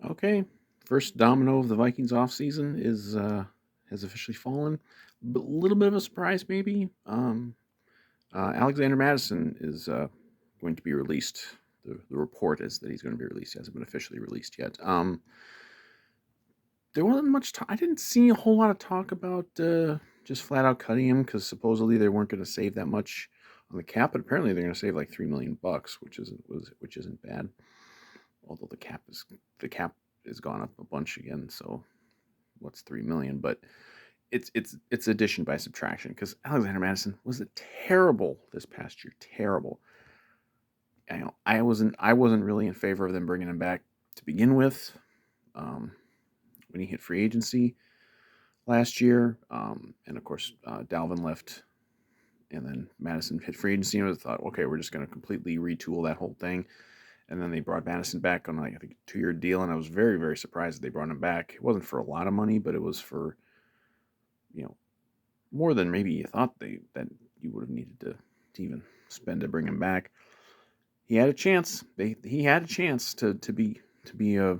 Okay, first domino of the Vikings offseason is has officially fallen. A little bit of a surprise, maybe. Alexander Mattison is going to be released. The report is that he's going to be released. He hasn't been officially released yet. There wasn't much. I didn't see a whole lot of talk about just flat out cutting him because supposedly they weren't going to save that much on the cap, but apparently they're going to save like $3 million, which isn't bad. Although the cap is gone up a bunch again, so what's 3 million? But it's addition by subtraction because Alexander Madison was a terrible this past year. Terrible. I wasn't really in favor of them bringing him back to begin with. Um, when he hit free agency last year, and of course Dalvin left, and then Madison hit free agency, and I thought, okay, we're just going to completely retool that whole thing. And then they brought Madison back on like I think a 2 year deal, and I was very very surprised that they brought him back. It wasn't for a lot of money, but it was for you know more than maybe you thought that you would have needed to even spend to bring him back. He had a chance. He had a chance to be a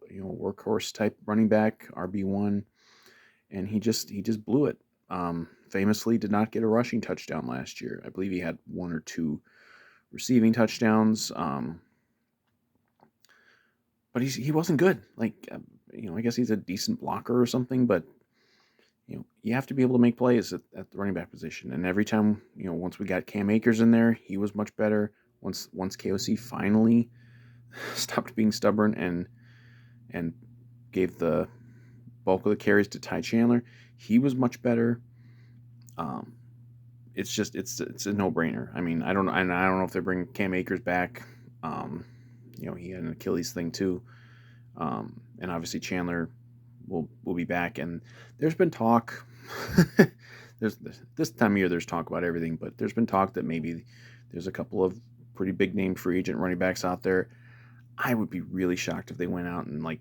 workhorse type running back, RB1, and he just blew it. Famously, did not get a rushing touchdown last year. I believe he had one or two receiving touchdowns. But he wasn't good. I guess he's a decent blocker or something, but you have to be able to make plays at the running back position. And every time, once we got Cam Akers in there, he was much better. Once KOC finally stopped being stubborn and gave the bulk of the carries to Ty Chandler, he was much better. Um, it's a no brainer. I mean, I don't know if they bring Cam Akers back. Um, he had an Achilles thing too. And obviously Chandler will be back. And there's been talk. there's this time of year there's talk about everything, but there's been talk that maybe there's a couple of pretty big name free agent running backs out there. I would be really shocked if they went out and like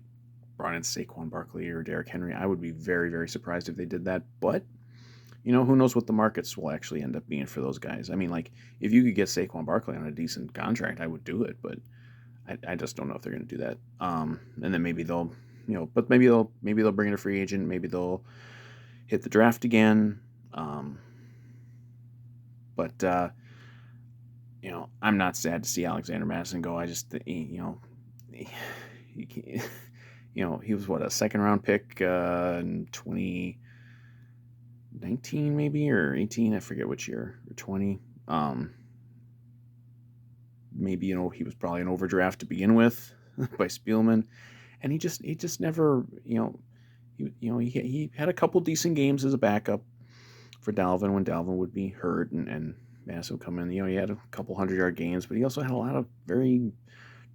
brought in Saquon Barkley or Derrick Henry. I would be very very surprised if they did that. But who knows what the markets will actually end up being for those guys. I mean, like if you could get Saquon Barkley on a decent contract, I would do it. But I just don't know if they're going to do that. And then maybe they'll, but maybe they'll bring in a free agent. Maybe they'll hit the draft again. But I'm not sad to see Alexander Madison go. I just, he, he was what, a second round pick in 2019 maybe or 18. I forget which year, or 20. Maybe he was probably an overdraft to begin with by Spielman, and he just never he had a couple decent games as a backup for Dalvin when Dalvin would be hurt and Madison would come in. He had a couple 100-yard games, but he also had a lot of very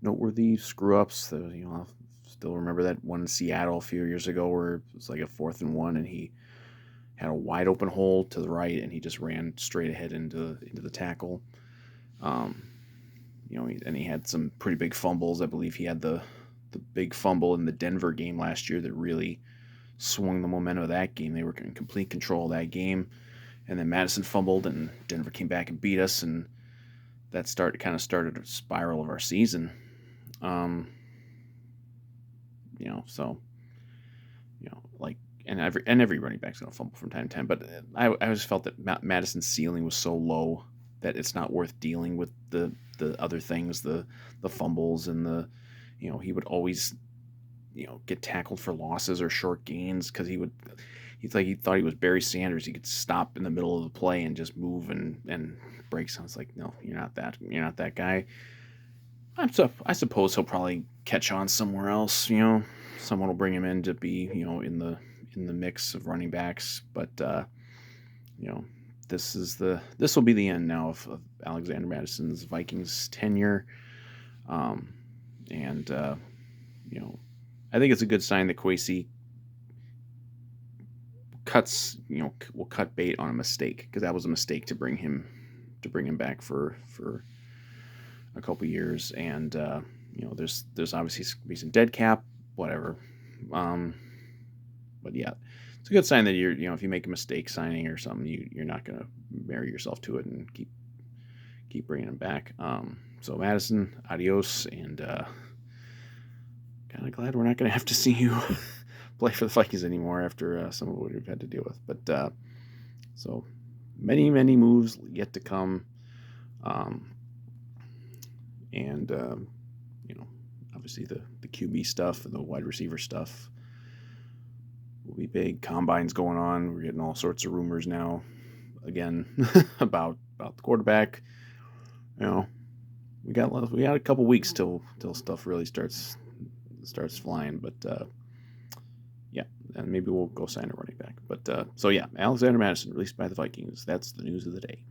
noteworthy screw ups. I still remember that one in Seattle a few years ago where it was like a 4th and 1, and he had a wide open hole to the right, and he just ran straight ahead into the tackle. Um, and he had some pretty big fumbles. I believe he had the big fumble in the Denver game last year that really swung the momentum of that game. They were in complete control of that game, and then Mattison fumbled, and Denver came back and beat us, and that kind of started a spiral of our season. Um, so like, and every running back's gonna fumble from time to time, but I just felt that Madison's ceiling was so low that it's not worth dealing with the other things, the fumbles and he would always get tackled for losses or short gains because he thought he was Barry Sanders. He could stop in the middle of the play and just move and break. So it's like, no, you're not that guy. I suppose he'll probably catch on somewhere else. Someone will bring him in to be in the mix of running backs. But you know this will be the end now of Alexander Madison's Vikings tenure. Um, and you know I think it's a good sign that Kwesi will cut bait on a mistake, because that was a mistake to bring him back for a couple years. And there's obviously be some dead cap, whatever. Um, but yeah, it's a good sign that if you make a mistake signing or something, you're not gonna marry yourself to it and keep bringing him back. So Mattison, adios, and kind of glad we're not going to have to see you play for the Vikings anymore after some of what we've had to deal with. But so many moves yet to come, um, and obviously the QB stuff and the wide receiver stuff will be big. Combines going on. We're getting all sorts of rumors now, again, about the quarterback. We got a couple weeks till stuff really starts flying. But yeah, and maybe we'll go sign a running back. But so yeah, Alexander Mattison released by the Vikings. That's the news of the day.